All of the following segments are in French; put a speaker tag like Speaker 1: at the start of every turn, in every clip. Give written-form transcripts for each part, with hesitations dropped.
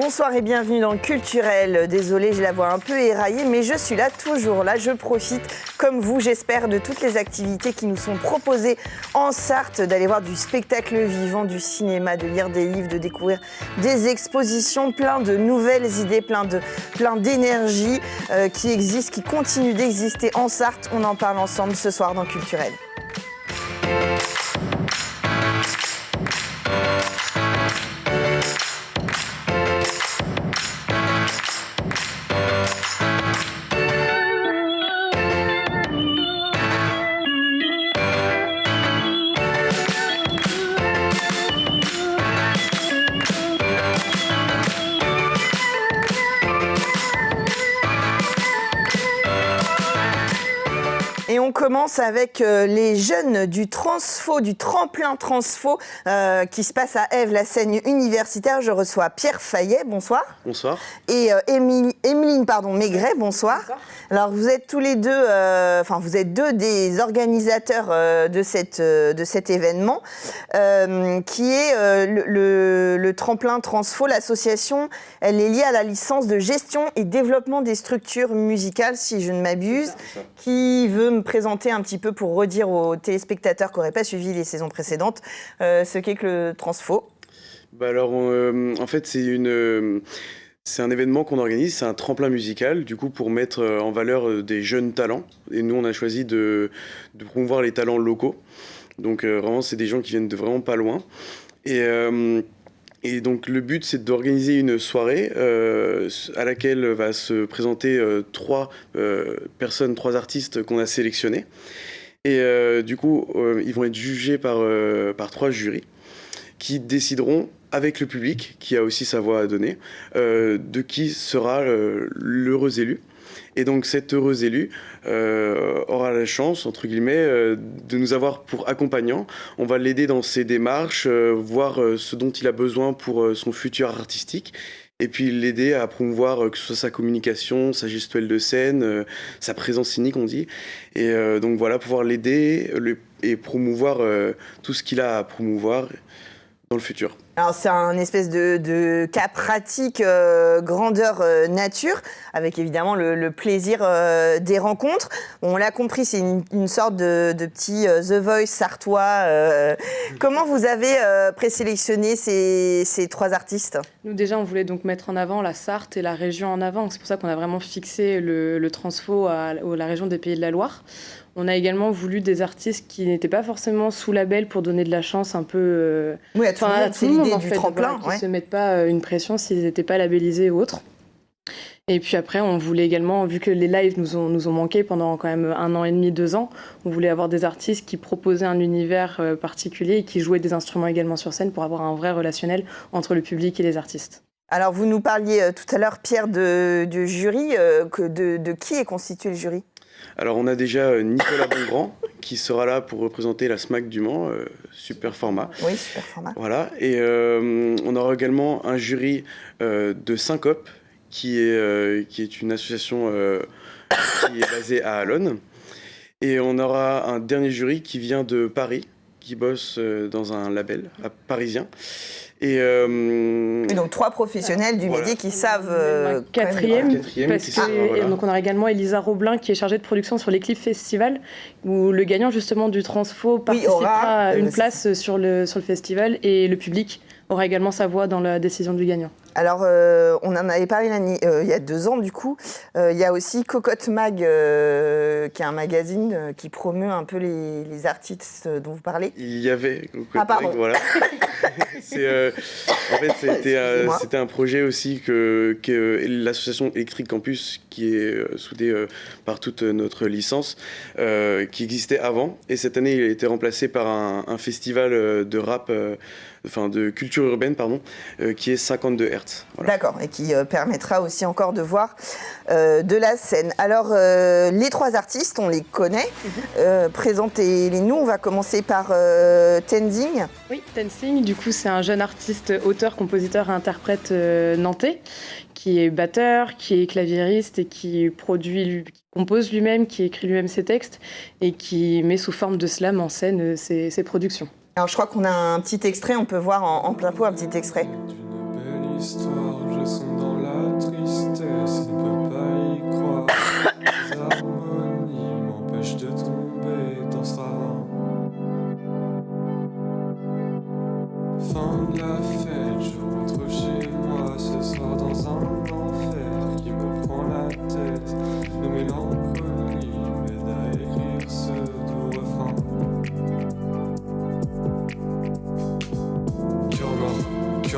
Speaker 1: Bonsoir et bienvenue dans Culturel. Désolée, j'ai la voix un peu éraillée, mais je suis là, toujours là. Je profite, comme vous, j'espère, de toutes les activités qui nous sont proposées en Sarthe, d'aller voir du spectacle vivant, du cinéma, de lire des livres, de découvrir des expositions, plein de nouvelles idées, plein d'énergie qui existent, qui continuent d'exister en Sarthe. On en parle ensemble ce soir dans Culturel. Et on commence avec les jeunes du Transfo, du tremplin Transfo, qui se passe à Ève, la scène universitaire. Je reçois Pierre Fayet, bonsoir.
Speaker 2: Bonsoir.
Speaker 1: Et Émeline Maigret, bonsoir. Bonsoir. Alors vous êtes tous les deux, vous êtes deux des organisateurs de cet événement, qui est le tremplin Transfo. L'association, elle est liée à la licence de gestion et développement des structures musicales, si je ne m'abuse, qui veut me présenter un petit peu pour redire aux téléspectateurs qui n'auraient pas suivi les saisons précédentes ce qu'est que le Transfo.
Speaker 2: Alors, en fait, c'est un événement qu'on organise, c'est un tremplin musical, du coup, pour mettre en valeur des jeunes talents. Et nous, on a choisi de promouvoir les talents locaux. Donc, vraiment, c'est des gens qui viennent de vraiment pas loin. Et donc, le but, c'est d'organiser une soirée à laquelle va se présenter trois artistes qu'on a sélectionnés. Et du coup, ils vont être jugés par trois jurys qui décideront, avec le public, qui a aussi sa voix à donner, de qui sera l'heureux élu. Et donc cet heureux élu aura la chance, entre guillemets, de nous avoir pour accompagnant. On va l'aider dans ses démarches, voir ce dont il a besoin pour son futur artistique. Et puis l'aider à promouvoir que ce soit sa communication, sa gestuelle de scène, sa présence scénique, on dit. Et donc voilà, pouvoir l'aider et promouvoir tout ce qu'il a à promouvoir dans le futur.
Speaker 1: Alors c'est un espèce de cas pratique grandeur nature, avec évidemment le plaisir des rencontres. On l'a compris, c'est une sorte de petit The Voice sartois. Comment vous avez présélectionné ces trois artistes ?
Speaker 3: Nous déjà, on voulait donc mettre en avant la Sarthe et la région en avant. C'est pour ça qu'on a vraiment fixé le Transfo à la région des Pays de la Loire. On a également voulu des artistes qui n'étaient pas forcément sous label pour donner de la chance un peu...
Speaker 1: Oui, à tout le monde, c'est l'idée du tremplin.
Speaker 3: Qui ne se mettent pas une pression s'ils n'étaient pas labellisés ou autres. Et puis après, on voulait également, vu que les lives nous ont manqué pendant quand même 1 an et demi, 2 ans, on voulait avoir des artistes qui proposaient un univers particulier et qui jouaient des instruments également sur scène pour avoir un vrai relationnel entre le public et les artistes.
Speaker 1: Alors, vous nous parliez tout à l'heure, Pierre, du jury. De qui est constitué le jury ?
Speaker 2: Alors, on a déjà Nicolas Bongrand, qui sera là pour représenter la SMAC du Mans, super format.
Speaker 1: Oui, super format.
Speaker 2: Voilà, et on aura également un jury de Syncope, qui est une association qui est basée à Allonne. Et on aura un dernier jury qui vient de Paris, qui bosse dans un label parisien. Et
Speaker 1: donc 3 professionnels du métier qui savent...
Speaker 3: Quatrième,
Speaker 2: parce que,
Speaker 3: voilà. Donc on a également Elisa Roblin qui est chargée de production sur les clips festival, où le gagnant justement du Transfo participera à une place sur le festival, et le public aura également sa voix dans la décision du gagnant.
Speaker 1: Alors, on en avait parlé il y a 2 ans, du coup. Il y a aussi Cocotte Mag, qui est un magazine qui promeut un peu les artistes dont vous parlez.
Speaker 2: Il y avait Cocotte Mag, voilà. En fait, c'était un projet aussi que l'association Electric Campus, qui est soudée par toute notre licence, qui existait avant. Et cette année, il a été remplacé par un festival de rap, de culture urbaine, qui est 52 Hz. Voilà.
Speaker 1: D'accord, et qui permettra aussi encore de voir de la scène. Alors, les 3 artistes, on les connaît. Présentez-les-nous. On va commencer par Tenzing.
Speaker 3: Oui, Tenzing, du coup, c'est un jeune artiste, auteur, compositeur et interprète nantais, qui est batteur, qui est claviériste et qui compose lui-même, qui écrit lui-même ses textes et qui met sous forme de slam en scène ses productions.
Speaker 1: Alors, je crois qu'on a un petit extrait. On peut voir en plein pot un petit extrait.
Speaker 4: D'une belle histoire, je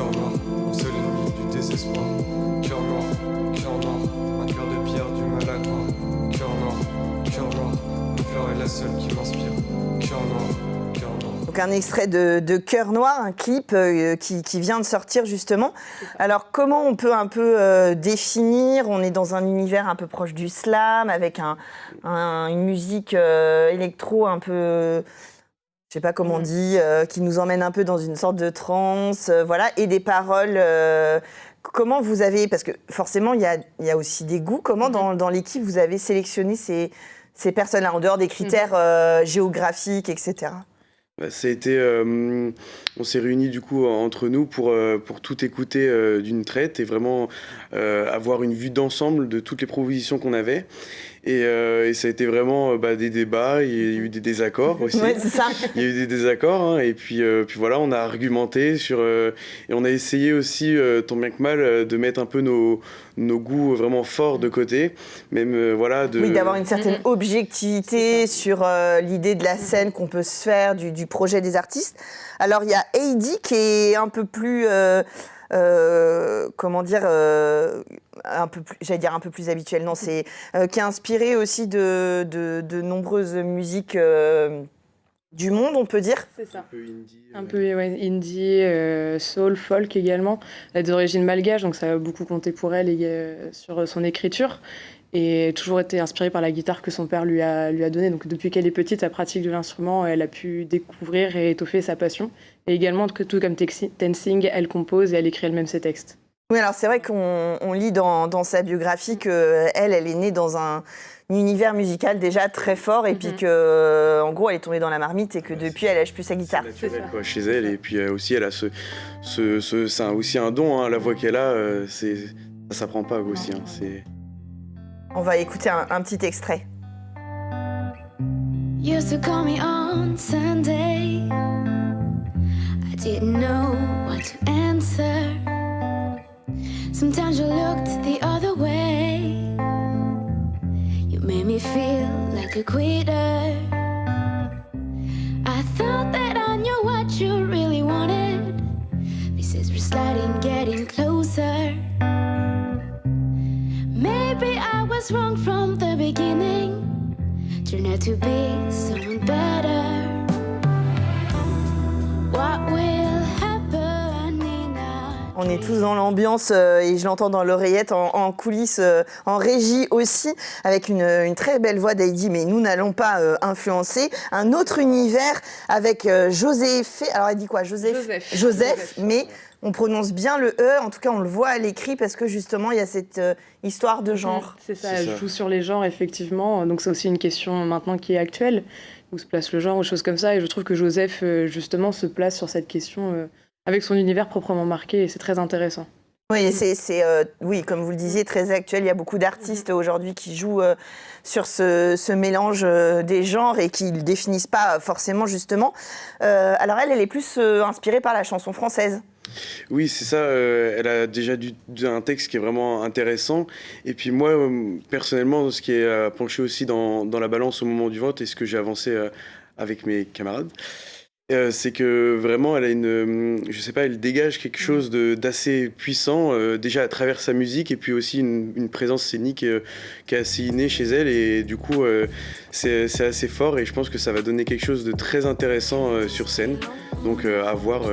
Speaker 4: cœur noir, mon seul ennemi du désespoir. Cœur noir, un cœur de pierre du mal à croire. Cœur noir, une fleur est la seule qui m'inspire. Cœur noir.
Speaker 1: Donc un extrait de Cœur Noir, un clip qui vient de sortir justement. Alors comment on peut un peu définir? On est dans un univers un peu proche du slam, avec une musique électro un peu, je sais pas comment on dit, qui nous emmène un peu dans une sorte de transe, voilà, et des paroles. Comment vous avez, parce que forcément il y a aussi des goûts, comment dans l'équipe vous avez sélectionné ces personnes-là, en dehors des critères géographiques, etc.
Speaker 2: Ça a été, on s'est réunis du coup entre nous pour tout écouter d'une traite et vraiment avoir une vue d'ensemble de toutes les propositions qu'on avait. Et ça a été vraiment des débats, il y a eu des désaccords aussi.
Speaker 1: Ouais, c'est ça.
Speaker 2: Il y a eu des désaccords, hein, et puis voilà, on a argumenté sur et on a essayé aussi, tant bien que mal, de mettre un peu nos goûts vraiment forts de côté, même voilà.
Speaker 1: Oui, d'avoir une certaine objectivité sur l'idée de la scène qu'on peut se faire, du projet des artistes. Alors il y a Heidi qui est un peu plus comment dire, un peu plus, j'allais dire un peu plus habituel, non, c'est qui est inspiré aussi de nombreuses musiques du monde, on peut dire.
Speaker 3: C'est ça.
Speaker 2: Un peu indie.
Speaker 3: Un peu indie, soul, folk également. Elle est d'origine malgache, donc ça a beaucoup compté pour elle sur son écriture. Et toujours été inspirée par la guitare que son père lui a donnée. Donc depuis qu'elle est petite, sa pratique de l'instrument, elle a pu découvrir et étoffer sa passion. Et également, tout comme Tenzing, elle compose et elle écrit elle-même ses textes.
Speaker 1: Oui, alors c'est vrai qu'on lit dans sa biographie qu'elle est née dans un univers musical déjà très fort et puis qu'en gros elle est tombée dans la marmite et que depuis elle lâche plus sa guitare.
Speaker 2: C'est naturel quoi, chez elle, et puis aussi elle a c'est aussi un don, hein, la voix qu'elle a, ça s'apprend pas aussi. Hein,
Speaker 1: On va écouter un petit extrait.
Speaker 5: Used to call me on Sunday. I didn't know what to answer. Sometimes you looked the other way. You made me feel like a quitter. I thought that I knew what you really wanted. Pieces were sliding, getting closer. Maybe I was wrong from the beginning. Turned out to be someone better. What will happen now?
Speaker 1: On est tous dans l'ambiance et je l'entends dans l'oreillette, en coulisses, en régie aussi, avec une très belle voix d'Heidi, mais nous n'allons pas influencer. Un autre univers avec Joseph. Alors elle dit quoi? Joseph, mais on prononce bien le E, en tout cas on le voit à l'écrit parce que justement il y a cette histoire de genre.
Speaker 3: C'est ça, elle joue sur les genres effectivement, donc c'est aussi une question maintenant qui est actuelle, où se place le genre ou choses comme ça, et je trouve que Joseph justement se place sur cette question avec son univers proprement marqué et c'est très intéressant.
Speaker 1: Oui, oui, comme vous le disiez, très actuel. Il y a beaucoup d'artistes aujourd'hui qui jouent sur ce mélange des genres et qui ne le définissent pas forcément justement. Alors elle est plus inspirée par la chanson française.
Speaker 2: Oui, c'est ça. Elle a déjà un texte qui est vraiment intéressant. Et puis moi, personnellement, ce qui est penché aussi dans la balance au moment du vote et ce que j'ai avancé avec mes camarades, c'est que vraiment, elle a elle dégage quelque chose d'assez puissant, déjà à travers sa musique, et puis aussi une présence scénique qui est assez innée chez elle, et du coup, c'est assez fort, et je pense que ça va donner quelque chose de très intéressant sur scène, donc à voir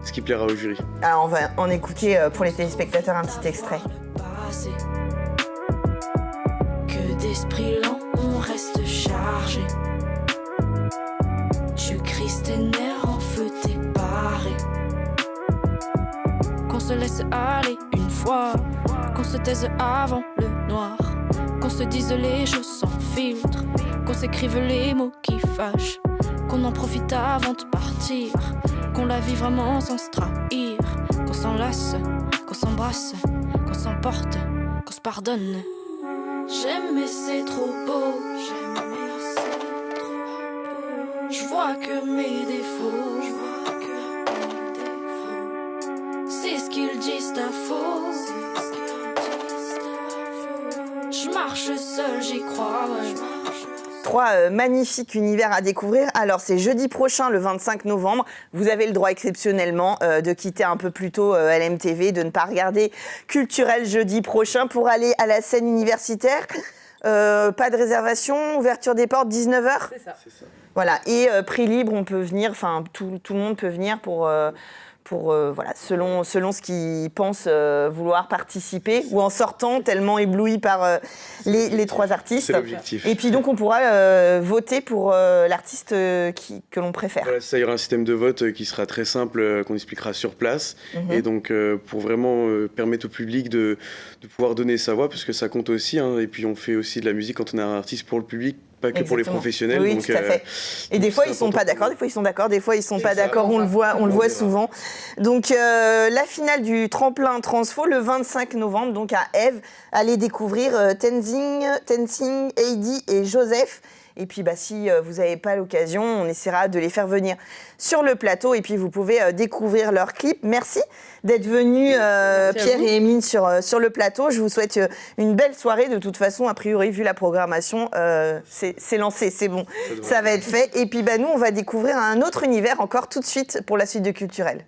Speaker 2: ce qui plaira au jury.
Speaker 1: Alors on va en écouter pour les téléspectateurs un petit extrait.
Speaker 5: Que d'esprit lent, on reste chargé. Tu crises tes nerfs en feu, t'es barré. Qu'on se laisse aller une fois, qu'on se taise avant le noir, qu'on se dise les choses sans filtre, qu'on s'écrive les mots qui fâchent, qu'on en profite avant de partir, qu'on la vit vraiment sans se trahir, qu'on s'enlace, qu'on s'embrasse, qu'on s'emporte, qu'on se pardonne. J'aime mais c'est trop beau, j'aime mais c'est trop beau. Je vois que mes défauts, c'est ce qu'ils disent à faux. Je marche seul, j'y crois, ouais.
Speaker 1: 3 magnifiques univers à découvrir. Alors, c'est jeudi prochain, le 25 novembre. Vous avez le droit exceptionnellement de quitter un peu plus tôt LMTV, de ne pas regarder Culturel jeudi prochain pour aller à la scène universitaire. Pas de réservation, ouverture des portes 19h.
Speaker 3: C'est ça.
Speaker 1: Voilà, et prix libre, on peut venir, enfin tout le monde peut venir pour voilà, selon ce qu'ils pensent vouloir participer ou en sortant tellement ébloui par les 3 artistes.
Speaker 2: C'est l'objectif.
Speaker 1: Et puis donc on pourra voter pour l'artiste que l'on préfère.
Speaker 2: Voilà, ça, il y aura un système de vote qui sera très simple, qu'on expliquera sur place. Et donc pour vraiment permettre au public de pouvoir donner sa voix, parce que ça compte aussi. Hein, et puis on fait aussi de la musique quand on est un artiste pour le public, pas que pour les professionnels.
Speaker 1: Oui,
Speaker 2: donc,
Speaker 1: tout à fait. Et des fois, ils sont pas d'accord, des fois, ils sont d'accord, des fois, ils sont pas d'accord. On le voit souvent. Donc, la finale du tremplin Transfo, le 25 novembre, donc à Ève, allez découvrir Tenzing, Heidi et Joseph. Et puis, si vous n'avez pas l'occasion, on essaiera de les faire venir sur le plateau. Et puis, vous pouvez découvrir leurs clips. Merci d'être venus, Pierre et Emeline, sur le plateau. Je vous souhaite une belle soirée. De toute façon, a priori, vu la programmation, c'est lancé, c'est bon. Ça va être fait. Et puis, nous, on va découvrir un autre univers encore tout de suite pour la suite de Culturel.